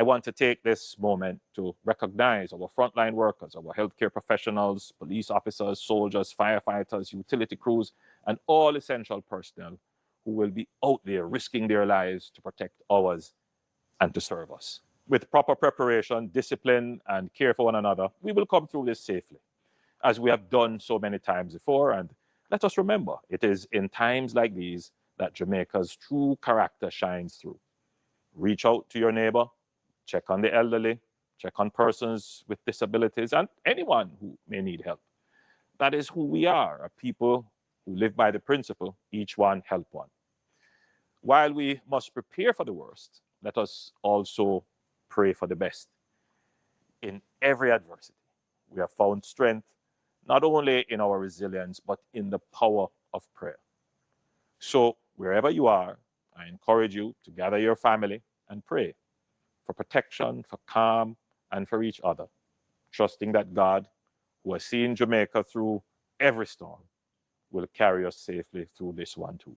I want to take this moment to recognize our frontline workers, our healthcare professionals, police officers, soldiers, firefighters, utility crews, and all essential personnel who will be out there risking their lives to protect ours and to serve us. With proper preparation, discipline, and care for one another, we will come through this safely, as we have done so many times before. And let us remember, it is in times like these that Jamaica's true character shines through. Reach out to your neighbor, check on the elderly, check on persons with disabilities, and anyone who may need help. That is who we are, a people who live by the principle, each one help one. While we must prepare for the worst, let us also pray for the best. In every adversity, we have found strength, not only in our resilience, but in the power of prayer. So, wherever you are, I encourage you to gather your family and pray for protection, for calm, and for each other, trusting that God, who has seen Jamaica through every storm, will carry us safely through this one too.